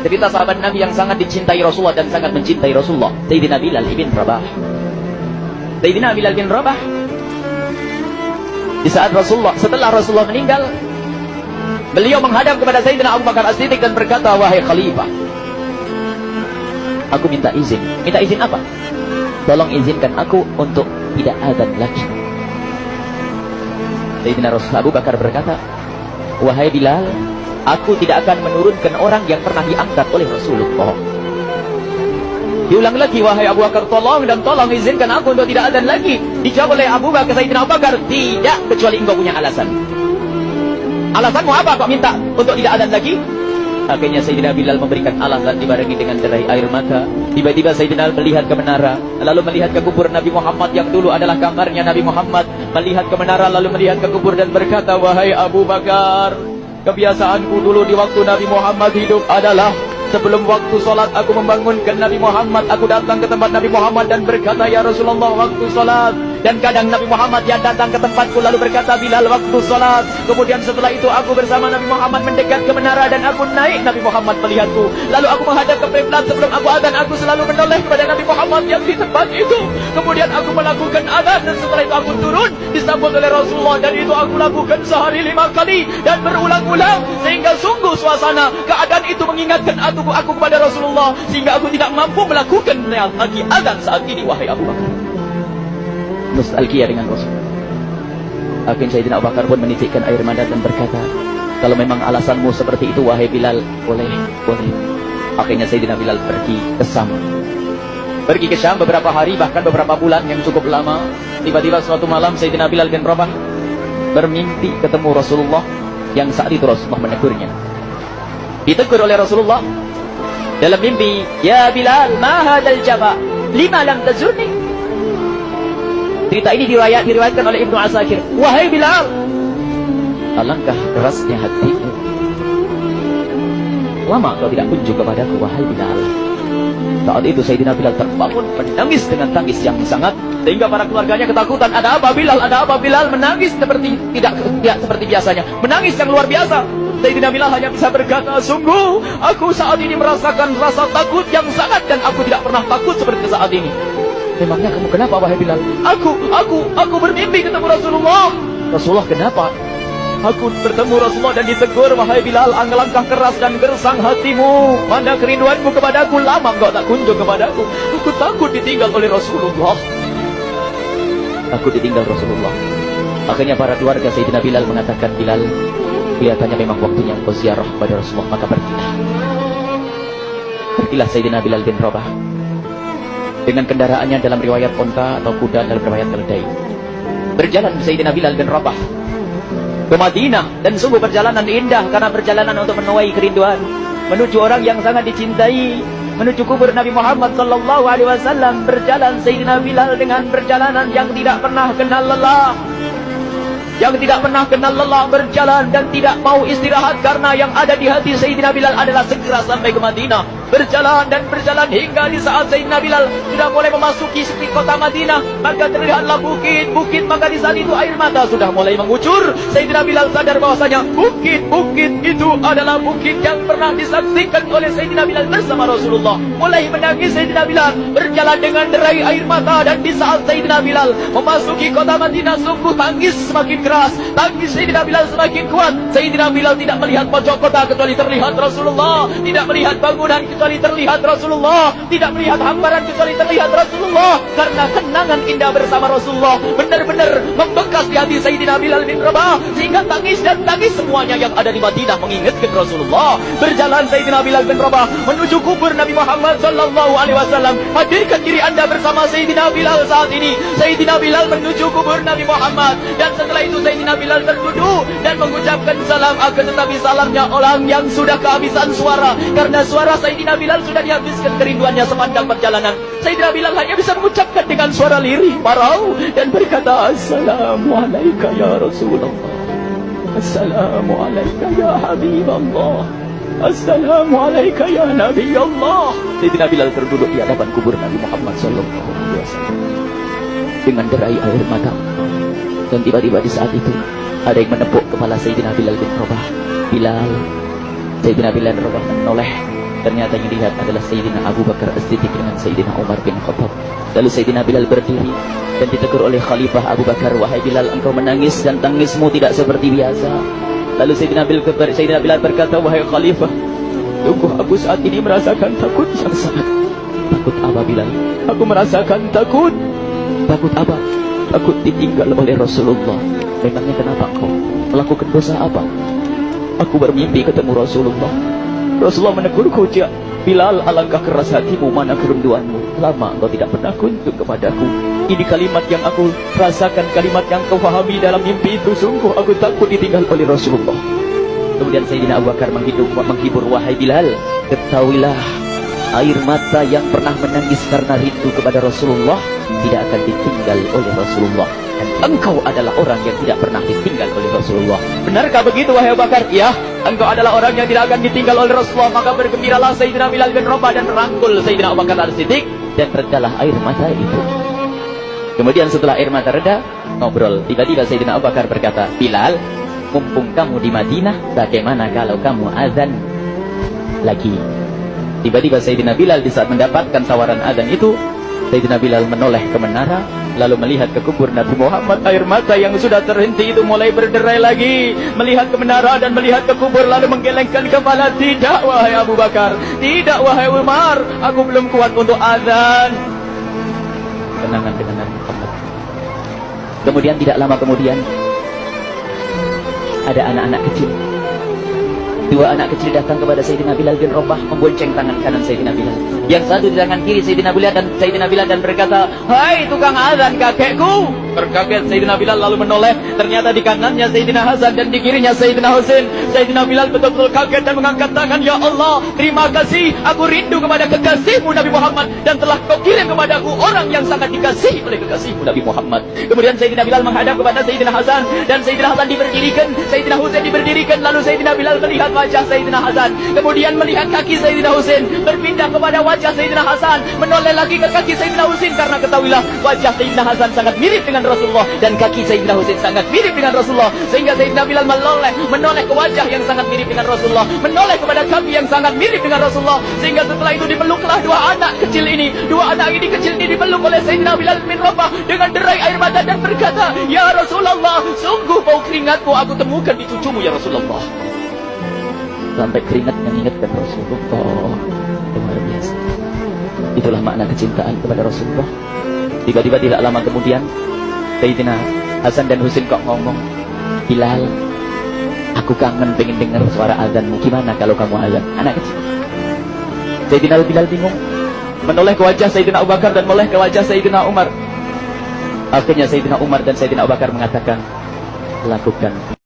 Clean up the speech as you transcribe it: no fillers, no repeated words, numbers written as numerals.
cerita sahabat Nabi yang sangat dicintai Rasulullah dan sangat mencintai Rasulullah, Sayyidina Bilal bin Rabah. Sayyidina Bilal bin Rabah, di saat setelah Rasulullah meninggal, beliau menghadap kepada Sayyidina Abu Bakar As-Siddiq dan berkata, wahai Khalifah, aku minta izin. Minta izin apa? Tolong izinkan aku untuk tidak adzan lagi. Sayyidina Abu Bakar berkata, wahai Bilal, aku tidak akan menurunkan orang yang pernah diangkat oleh Rasulullah. Diulang lagi, wahai Abu Bakar, tolong dan tolong izinkan aku untuk tidak adzan lagi. Dijawab oleh Abu Bakar, Sayyidina Abu Bakar, tidak, kecuali engkau punya alasan. Alasanmu apa kok minta untuk tidak adzan lagi? Akhirnya Sayyidina Bilal memberikan alasan dibarengi dengan derai air mata. Tiba-tiba Sayyidina melihat ke menara, lalu melihat ke kubur Nabi Muhammad yang dulu adalah kamarnya Nabi Muhammad. Melihat ke menara lalu melihat ke kubur dan berkata, wahai Abu Bakar, kebiasaanku dulu di waktu Nabi Muhammad hidup adalah sebelum waktu sholat aku membangunkan Nabi Muhammad. Aku datang ke tempat Nabi Muhammad dan berkata, ya Rasulullah, waktu sholat. Dan kadang Nabi Muhammad yang datang ke tempatku lalu berkata, Bilal, waktu sholat. Kemudian setelah itu aku bersama Nabi Muhammad mendekat ke menara dan aku naik. Nabi Muhammad melihatku. Lalu aku menghadap ke kiblat. Sebelum aku adzan, aku selalu menoleh kepada Nabi Muhammad yang di tempat itu. Kemudian aku melakukan adzan dan setelah itu aku turun disambut oleh Rasulullah. Dan itu aku lakukan sehari 5 kali dan berulang-ulang sehingga sungguh suasana keadaan itu mengingatkan aku kepada Rasulullah sehingga aku tidak mampu melakukan lagi adzan saat ini, wahai Abu Bakar. Nostalgia dengan Rasul. Akhirnya Sayyidina Abu Bakar pun menitikkan air mata dan berkata, kalau memang alasanmu seperti itu, wahai Bilal, boleh. Akhirnya Sayyidina Bilal pergi ke Syam. Pergi ke Syam beberapa hari, bahkan beberapa bulan yang cukup lama. Tiba-tiba suatu malam Sayyidina Bilal bin Rabah bermimpi ketemu Rasulullah, yang saat itu Rasulullah menegurnya. Ditegur oleh Rasulullah dalam mimpi, ya Bilal, ma hadzal jaba, lima lam tazurni. Cerita ini diriwayatkan oleh Ibnu Asakir. Wahai Bilal, alangkah kerasnya hatimu. Lama kau tidak kunjung kepadaku, wahai Bilal. Saat itu Sayyidina Bilal terbangun menangis dengan tangis yang sangat, sehingga para keluarganya ketakutan. Ada apa Bilal? Ada apa Bilal? Menangis tidak seperti biasanya. Menangis yang luar biasa. Sayyidina Bilal hanya bisa berkata, sungguh aku saat ini merasakan rasa takut yang sangat, dan aku tidak pernah takut seperti saat ini. Memangnya kamu kenapa, wahai Bilal? Aku bermimpi ketemu Rasulullah. Rasulullah kenapa? Aku bertemu Rasulullah dan ditegur, wahai Bilal, alangkah keras dan gersang hatimu. Mana kerinduanmu kepadaku, lama engkau tak kunjung kepadaku. Aku takut ditinggal oleh Rasulullah. Aku ditinggal Rasulullah. Akhirnya para keluarga Sayyidina Bilal mengatakan, Bilal, kelihatannya memang waktunya engkau ziarah kepada Rasulullah, maka pergilah. Pergilah Sayyidina Bilal bin Rabah dengan kendaraannya, dalam riwayat onta atau kuda, dalam riwayat keledai. Berjalan Sayyidina Bilal bin Rabah ke Madinah, dan sungguh perjalanan indah karena perjalanan untuk menuai kerinduan, menuju orang yang sangat dicintai, menuju kubur Nabi Muhammad sallallahu alaihi wasallam. Berjalan Sayyidina Bilal dengan perjalanan yang tidak pernah kenal lelah. Yang tidak pernah kenal lelah berjalan dan tidak mau istirahat, karena yang ada di hati Sayyidina Bilal adalah segera sampai ke Madinah. Berjalan dan berjalan hingga di saat Sayyidina Bilal sudah mulai memasuki kota Madinah, maka terlihatlah bukit-bukit, maka di saat itu air mata sudah mulai mengucur. Sayyidina Bilal sadar bahwasanya bukit-bukit itu adalah bukit yang pernah disaksikan oleh Sayyidina Bilal bersama Rasulullah. Mulai menangis Sayyidina Bilal, berjalan dengan derai air mata, dan di saat Sayyidina Bilal memasuki kota Madinah, sungguh tangis semakin keras, tangis Sayyidina Bilal semakin kuat. Sayyidina Bilal tidak melihat pojok kota kecuali terlihat Rasulullah, tidak melihat bangunan kecuali terlihat Rasulullah, tidak melihat hamparan kecuali terlihat Rasulullah, karena kenangan indah bersama Rasulullah benar-benar membekas di hati Sayyidina Bilal bin Rabah, sehingga tangis dan tangis semuanya yang ada di Madinah mengingatkan Rasulullah. Berjalan Sayyidina Bilal bin Rabah menuju kubur Nabi Muhammad sallallahu alaihi wasallam. Hadirkan diri Anda bersama Sayyidina Bilal saat ini. Sayyidina Bilal menuju kubur Nabi Muhammad, dan setelah itu Sayyidina Bilal terduduk dan mengucapkan salam, akan tetapi salamnya orang yang sudah kehabisan suara, karena suara Sayyidina Bilal sudah dihabiskan kerinduannya sepanjang perjalanan. Sayyidina Bilal hanya bisa mengucapkan dengan suara lirih parau dan berkata, Assalamualaikum ya Rasulullah, Assalamualaikum ya Habiballah, Assalamualaikum ya Nabi Allah. Sayyidina Bilal terduduk di hadapan kubur Nabi Muhammad sallallahu alaihi wasallam dengan derai air mata. Dan tiba-tiba di saat itu ada yang menepuk kepala Sayyidina Bilal bin Rabah. Bilal. Sayyidina Bilal bin Rabah menoleh Ternyata yang dilihat adalah Sayyidina Abu Bakar As-Siddiq dengan Sayyidina Umar bin Khattab. Lalu Sayyidina Bilal berdiri dan ditegur oleh Khalifah Abu Bakar, "Wahai Bilal, engkau menangis dan tangismu tidak seperti biasa." Lalu Sayyidina Bilal berkata, "Wahai Khalifah, sungguh aku saat ini merasakan takut yang sangat." "Takut apa, Bilal?" "Aku merasakan takut." "Takut apa?" "Takut ditinggal oleh Rasulullah." "Memangnya kenapa engkau melakukan dosa apa?" "Aku bermimpi ketemu Rasulullah. Rasulullah menegurku, Bilal, alangkah keras hatimu, mana kerunduanmu. Lama engkau tidak pernah kunjung kepadaku. Ini kalimat yang aku rasakan, kalimat yang kau fahami dalam mimpi itu. Sungguh aku takut ditinggal oleh Rasulullah." Kemudian Sayyidina Abu Bakar menghibur, "Wahai Bilal, ketahuilah, air mata yang pernah menangis karena rindu kepada Rasulullah tidak akan ditinggal oleh Rasulullah. Dan engkau adalah orang yang tidak pernah ditinggal oleh Rasulullah." "Benarkah begitu, wahai Abu Bakar?" "Ya, engkau adalah orang yang tidak akan ditinggal oleh Rasulullah." Maka bergembiralah Sayyidina Bilal bin Rabah dan merangkul Sayyidina Abu Bakar As-Siddiq, dan redalah air mata itu. Kemudian setelah air mata reda, ngobrol. Tiba-tiba Sayyidina Abu Bakar berkata, "Bilal, mumpung kamu di Madinah, bagaimana kalau kamu azan lagi?" Tiba-tiba Sayyidina Bilal di saat mendapatkan tawaran azan itu, Sayyidina Bilal menoleh ke menara, lalu melihat ke kubur Nabi Muhammad. Air mata yang sudah terhenti itu mulai berderai lagi. Melihat ke menara dan melihat ke kubur, lalu menggelengkan kepala. "Tidak, wahai Abu Bakar. Tidak, wahai Umar. Aku belum kuat untuk azan." Kenangan-kenangan Muhammad. Kemudian tidak lama kemudian, ada anak-anak kecil. Dua anak kecil datang kepada Sayyidina Bilal bin Rabah, membonceng tangan kanan Sayyidina Bilal. Yang satu di tangan kiri Sayyidina Bilal dan berkata, "Hai tukang azan kakekku." Terkaget Sayyidina Bilal lalu menoleh. Ternyata di kanannya Sayyidina Hasan dan di kirinya Sayyidina Husain. Sayyidina Bilal betul-betul kaget dan mengangkat tangan, "Ya Allah, terima kasih. Aku rindu kepada kekasihmu Nabi Muhammad, dan telah kau kirim kepadaku orang yang sangat dikasihi oleh kekasihmu Nabi Muhammad." Kemudian Sayyidina Bilal menghadap kepada Sayyidina Hasan, dan Sayyidina Hasan diberdirikan, Sayyidina Husain diberdirikan. Lalu Sayyidina Bilal melihat wajah Sayyidina Hasan, kemudian melihat kaki Sayyidina Husain, berpindah kepada wajah Sayyidina Hasan, menoleh lagi ke kaki Sayyidina Husain, karena ketahuilah wajah Sayyidina Hasan sangat mirip dengan Rasulullah dan kaki Sayyidina Husain sangat mirip dengan Rasulullah, sehingga Sayyidina Bilal menoleh ke wajah yang sangat mirip dengan Rasulullah, menoleh kepada kaki yang sangat mirip dengan Rasulullah, sehingga setelah itu dipeluklah dua anak kecil ini. Dua anak ini kecil ini dipeluk oleh Sayyidina Bilal bin Rabah dengan derai air mata dan berkata, "Ya Rasulullah, sungguh bau keringatmu aku temukan di cucumu ya Rasulullah." Sampai keringat mengingatkan Rasulullah. Luar biasa. Itulah makna kecintaan kepada Rasulullah. Tiba-tiba tidak lama kemudian, Sayyidina Hasan dan Husain kok ngomong, "Bilal, aku kangen pengen dengar suara azanmu. Gimana kalau kamu azan?" Anak kecil. Sayyidina Bilal bingung, menoleh ke wajah Sayyidina Abu Bakar dan menoleh ke wajah Sayyidina Umar. Akhirnya Sayyidina Umar dan Sayyidina Abu Bakar mengatakan, "Lakukan."